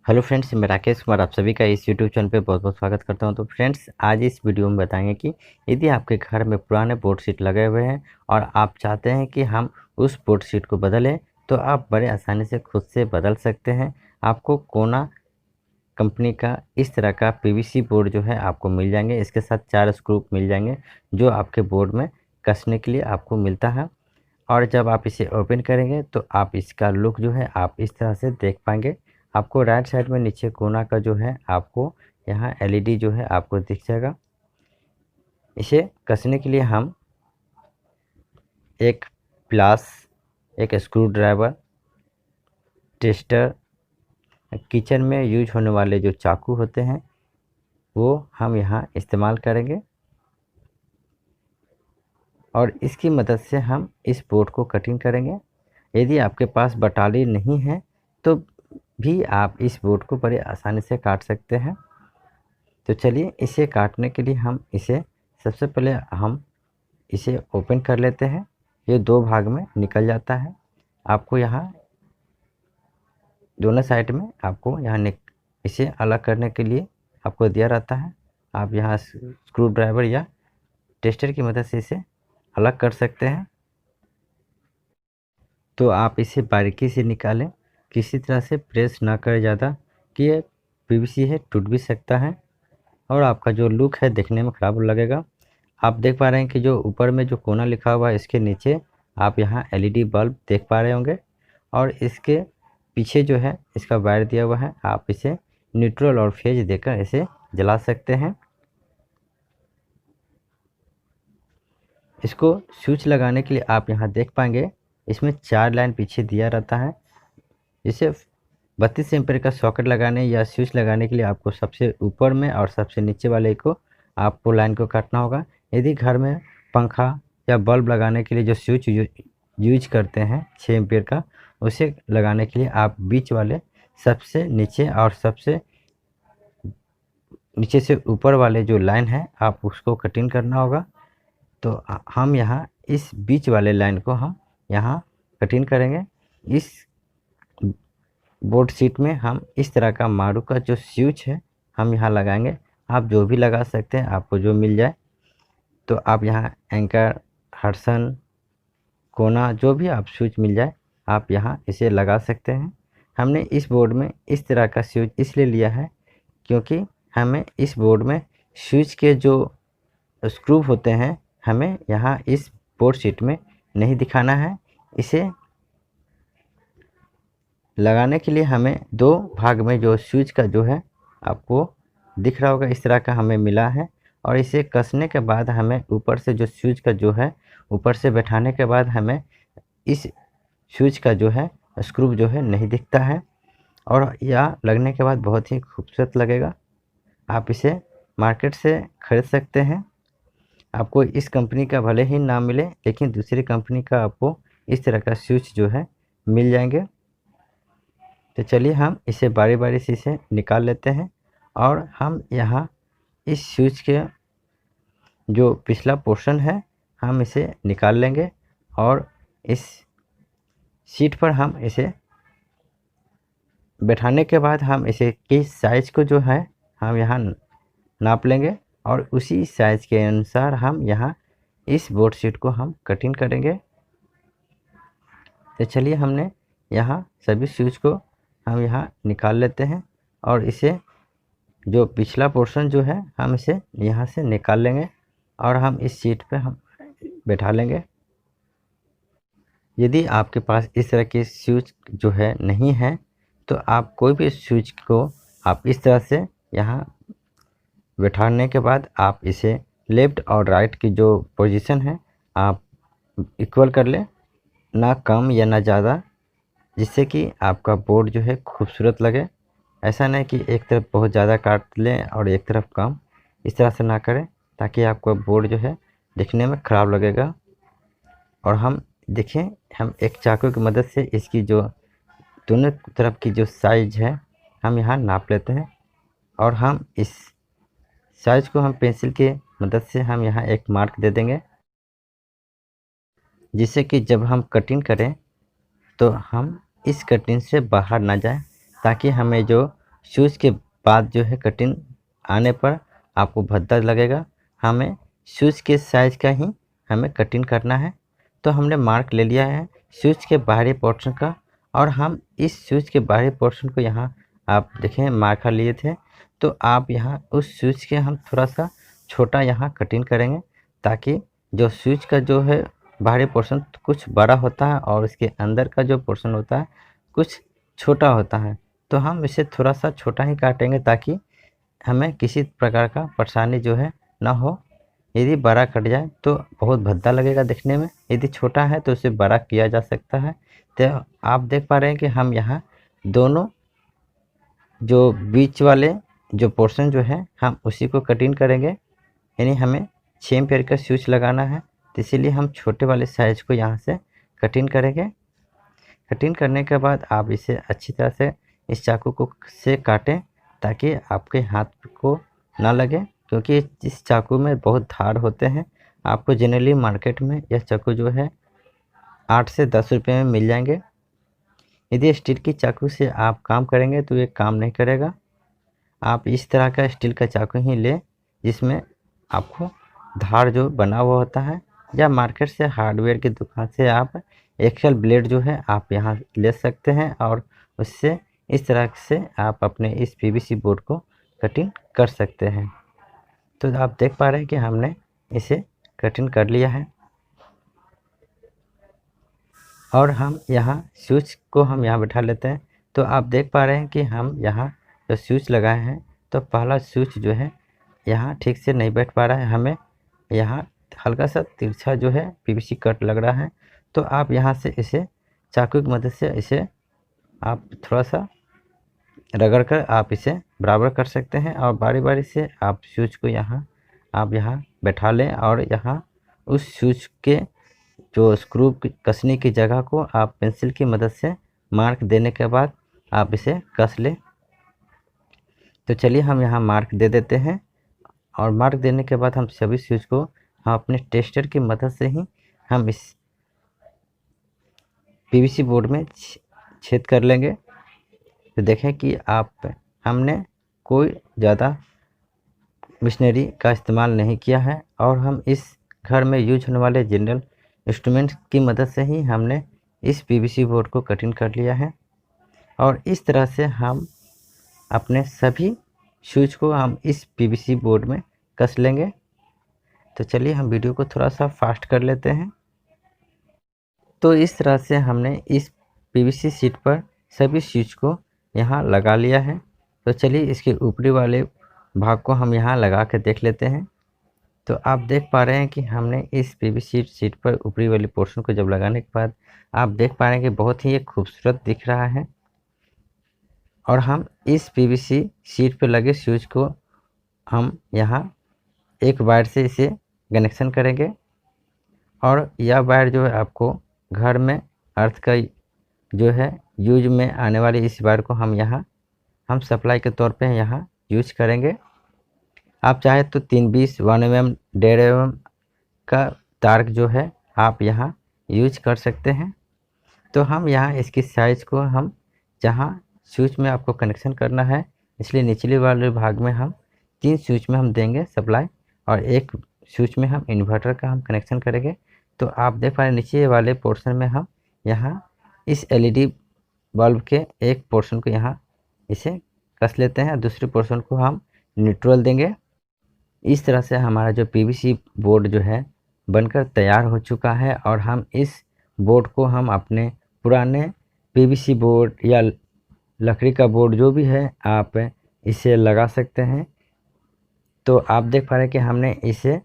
Hello friends, मैं राकेश कुमार आप सभी का इस यूट्यूब चैनल पे बहुत बहुत स्वागत करता हूं। तो फ्रेंड्स, आज इस वीडियो में बताएंगे कि यदि आपके घर में पुराने बोर्ड शीट लगे हुए हैं और आप चाहते हैं कि हम उस बोर्ड शीट को बदलें, तो आप बड़े आसानी से खुद से बदल सकते हैं। आपको कोना कंपनी का इस तरह का पीवीसी बोर्ड जो है आपको मिल जाएंगे। इसके साथ 4 स्क्रू मिल जाएंगे जो आपके बोर्ड में कसने के लिए आपको मिलता है। और जब आप इसे ओपन करेंगे तो आप इसका लुक जो है आप इस तरह से देख पाएंगे। आपको राइट साइड में नीचे कोना का जो है आपको यहाँ एलईडी जो है आपको दिख जाएगा। इसे कसने के लिए हम एक प्लास, एक स्क्रू ड्राइवर, टेस्टर, किचन में यूज होने वाले जो चाकू होते हैं वो हम यहाँ इस्तेमाल करेंगे और इसकी मदद से हम इस बोर्ड को कटिंग करेंगे। यदि आपके पास बटाली नहीं है तो भी आप इस बोर्ड को बड़े आसानी से काट सकते हैं। तो चलिए, इसे काटने के लिए हम इसे सबसे पहले हम इसे ओपन कर लेते हैं। ये 2 भाग में निकल जाता है। आपको यहाँ दोनों साइड में आपको यहाँ इसे अलग करने के लिए आपको दिया रहता है। आप यहाँ स्क्रू ड्राइवर या टेस्टर की मदद से इसे अलग कर सकते हैं। तो आप इसे बारीकी से निकालें, किसी तरह से प्रेस ना करें ज़्यादा, कि ये पीवीसी है, टूट भी सकता है और आपका जो लुक है देखने में ख़राब लगेगा। आप देख पा रहे हैं कि जो ऊपर में जो कोना लिखा हुआ है इसके नीचे आप यहाँ एलईडी बल्ब देख पा रहे होंगे और इसके पीछे जो है इसका वायर दिया हुआ है। आप इसे न्यूट्रल और फेज देकर इसे जला सकते हैं। इसको स्विच लगाने के लिए आप यहाँ देख पाएंगे इसमें 4 लाइन पीछे दिया रहता है। इसे 32 एम्पीयर का सॉकेट लगाने या स्विच लगाने के लिए आपको सबसे ऊपर में और सबसे नीचे वाले को आपको लाइन को काटना होगा। यदि घर में पंखा या बल्ब लगाने के लिए जो स्विच यूज करते हैं 6 एम्पीयर का, उसे लगाने के लिए आप बीच वाले सबसे नीचे और सबसे नीचे से ऊपर वाले जो लाइन है आप उसको कटिंग करना होगा। तो हम यहाँ इस बीच वाले लाइन को हम यहाँ कटिंग करेंगे। इस बोर्ड शीट में हम इस तरह का मारू का जो स्विच है हम यहाँ लगाएंगे। आप जो भी लगा सकते हैं, आपको जो मिल जाए। तो आप यहाँ एंकर, हडसन, कोना, जो भी आप स्विच मिल जाए आप यहाँ इसे लगा सकते हैं। हमने इस बोर्ड में इस तरह का स्विच इसलिए लिया है क्योंकि हमें इस बोर्ड में स्विच के जो स्क्रू होते हैं हमें यहाँ इस बोर्ड शीट में नहीं दिखाना है। इसे लगाने के लिए हमें 2 भाग में जो स्विच का जो है आपको दिख रहा होगा इस तरह का हमें मिला है। और इसे कसने के बाद हमें ऊपर से जो स्विच का जो है ऊपर से बैठाने के बाद हमें इस स्विच का जो है स्क्रू जो है नहीं दिखता है और यह लगने के बाद बहुत ही खूबसूरत लगेगा। आप इसे मार्केट से ख़रीद सकते हैं। आपको इस कंपनी का भले ही ना मिले लेकिन दूसरी कंपनी का आपको इस तरह का स्विच जो है मिल जाएंगे। तो चलिए हम इसे बारी बारी से इसे निकाल लेते हैं और हम यहाँ इस स्विच के जो पिछला पोर्शन है हम इसे निकाल लेंगे और इस शीट पर हम इसे बैठाने के बाद हम इसे किस साइज को जो है हम यहाँ नाप लेंगे और उसी साइज के अनुसार हम यहाँ इस बोर्ड शीट को हम कटिंग करेंगे। तो चलिए, हमने यहाँ सभी स्विच को हम यहाँ निकाल लेते हैं और इसे जो पिछला पोर्शन जो है हम इसे यहाँ से निकाल लेंगे और हम इस शीट पे हम बैठा लेंगे। यदि आपके पास इस तरह के स्विच जो है नहीं है तो आप कोई भी स्विच को आप इस तरह से यहाँ बैठाने के बाद आप इसे लेफ़्ट और राइट की जो पोजीशन है आप इक्वल कर लें, ना कम या ना ज़्यादा, जिससे कि आपका बोर्ड जो है खूबसूरत लगे। ऐसा नहीं कि एक तरफ बहुत ज़्यादा काट लें और एक तरफ कम, इस तरह से ना करें ताकि आपका बोर्ड जो है दिखने में ख़राब लगेगा। और हम देखें, हम एक चाकू की मदद से इसकी जो दोनों तरफ की जो साइज है हम यहाँ नाप लेते हैं और हम इस साइज को हम पेंसिल की मदद से हम यहाँ एक मार्क दे देंगे, जिससे कि जब हम कटिंग करें तो हम इस कटिंग से बाहर ना जाए, ताकि हमें जो स्विच के बाद जो है कटिंग आने पर आपको भद्दा लगेगा। हमें स्विच के साइज का ही हमें कटिंग करना है। तो हमने मार्क ले लिया है स्विच के बाहरी पोर्शन का, और हम इस स्विच के बाहरी पोर्शन को यहाँ आप देखें मार्कर लिए थे, तो आप यहाँ उस स्विच के हम थोड़ा सा छोटा यहाँ कटिंग करेंगे, ताकि जो स्विच का जो है बाहरी पोर्शन कुछ बड़ा होता है और इसके अंदर का जो पोर्शन होता है कुछ छोटा होता है। तो हम इसे थोड़ा सा छोटा ही काटेंगे, ताकि हमें किसी प्रकार का परेशानी जो है ना हो। यदि बड़ा कट जाए तो बहुत भद्दा लगेगा देखने में, यदि छोटा है तो उसे बड़ा किया जा सकता है। तो आप देख पा रहे हैं कि हम यहाँ दोनों जो बीच वाले जो पोर्शन जो है हम उसी को कटिंग करेंगे, यानी हमें 6 एम्पीयर का स्विच लगाना है, तो इसीलिए हम छोटे वाले साइज को यहाँ से कटिंग करेंगे। कटिंग करने के बाद आप इसे अच्छी तरह से इस चाकू को से काटें, ताकि आपके हाथ को ना लगे, क्योंकि इस चाकू में बहुत धार होते हैं। आपको जनरली मार्केट में यह चाकू जो है 8 से 10 रुपये में मिल जाएंगे। यदि स्टील की चाकू से आप काम करेंगे तो ये काम नहीं करेगा। आप इस तरह का स्टील का चाकू ही लें, जिसमें आपको धार जो बना हुआ होता है, या मार्केट से हार्डवेयर की दुकान से आप एक्सल ब्लेड जो है आप यहाँ ले सकते हैं, और उससे इस तरह से आप अपने इस पीवीसी बोर्ड को कटिंग कर सकते हैं। तो आप देख पा रहे हैं कि हमने इसे कटिंग कर लिया है, और हम यहाँ स्विच को हम यहाँ बैठा लेते हैं। तो आप देख पा रहे हैं कि हम यहाँ जो स्विच लगाए हैं, तो पहला स्विच जो है यहाँ ठीक से नहीं बैठ पा रहा है, हमें यहाँ हल्का सा तिरछा जो है पीवीसी कट लग रहा है। तो आप यहाँ से इसे चाकू की मदद से इसे आप थोड़ा सा रगड़ कर आप इसे बराबर कर सकते हैं, और बारी बारी से आप स्विच को आप यहाँ बैठा लें, और यहाँ उस स्विच के जो स्क्रू कसने की जगह को आप पेंसिल की मदद से मार्क देने के बाद आप इसे कस लें। तो चलिए हम यहाँ मार्क दे देते हैं, और मार्क देने के बाद हम सभी स्विच को हम अपने टेस्टर की मदद से ही हम इस पीवीसी बोर्ड में छेद कर लेंगे। तो देखें कि हमने कोई ज़्यादा मशीनरी का इस्तेमाल नहीं किया है, और हम इस घर में यूज होने वाले जनरल इंस्ट्रूमेंट की मदद से ही हमने इस पीवीसी बोर्ड को कटिंग कर लिया है। और इस तरह से हम अपने सभी स्विच को हम इस पीवीसी बोर्ड में कस लेंगे। तो चलिए हम वीडियो को थोड़ा सा फास्ट कर लेते हैं। तो इस तरह से हमने इस पीवीसी शीट पर सभी स्विच को यहाँ लगा लिया है। तो चलिए इसके ऊपरी वाले भाग को हम यहाँ लगा कर देख लेते हैं। तो आप देख पा रहे हैं कि हमने इस पीवीसी शीट पर ऊपरी वाले पोर्शन को जब लगाने के बाद आप देख पा रहे हैं कि बहुत ही खूबसूरत दिख रहा है। और हम इस पीवीसी शीट पर लगे स्विच को हम यहाँ एक वायर से इसे कनेक्शन करेंगे, और यह वायर जो है आपको घर में अर्थ का जो है यूज में आने वाली इस वायर को हम सप्लाई के तौर पे यहाँ यूज करेंगे। आप चाहे तो 320 1 mm 1.5 mm का तार जो है आप यहाँ यूज कर सकते हैं। तो हम यहाँ इसकी साइज़ को हम जहाँ स्विच में आपको कनेक्शन करना है, इसलिए निचले वाले भाग में हम 3 स्विच में हम देंगे सप्लाई, और एक स्विच में हम इन्वर्टर का हम कनेक्शन करेंगे। तो आप देख पा रहे नीचे वाले पोर्शन में हम यहाँ इस एलईडी बल्ब के एक पोर्शन को यहाँ इसे कस लेते हैं, दूसरे पोर्शन को हम न्यूट्रल देंगे। इस तरह से हमारा जो पीवीसी बोर्ड जो है बनकर तैयार हो चुका है, और हम इस बोर्ड को हम अपने पुराने पीवीसी बोर्ड या लकड़ी का बोर्ड जो भी है आप इसे लगा सकते हैं। तो आप देख पा रहे हैं कि हमने इसे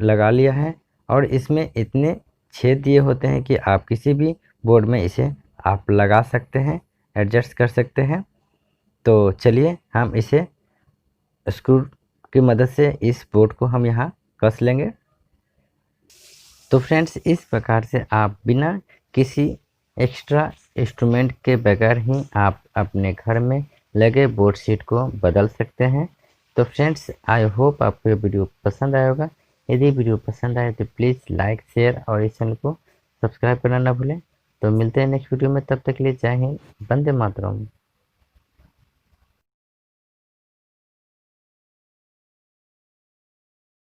लगा लिया है, और इसमें इतने छेद दिए होते हैं कि आप किसी भी बोर्ड में इसे आप लगा सकते हैं, एडजस्ट कर सकते हैं। तो चलिए हम इसे स्क्रू की मदद से इस बोर्ड को हम यहाँ कस लेंगे। तो फ्रेंड्स इस प्रकार से आप बिना किसी एक्स्ट्रा इंस्ट्रूमेंट के बगैर ही आप अपने घर में लगे बोर्ड शीट को बदल सकते हैं। तो फ्रेंड्स आई होप आपको ये वीडियो पसंद आया होगा। यदि वीडियो पसंद आए तो प्लीज़ लाइक शेयर और इस चैनल को सब्सक्राइब करना ना भूलें। तो मिलते हैं नेक्स्ट वीडियो में, तब तक के लिए जय हिंद, वंदे मातरम।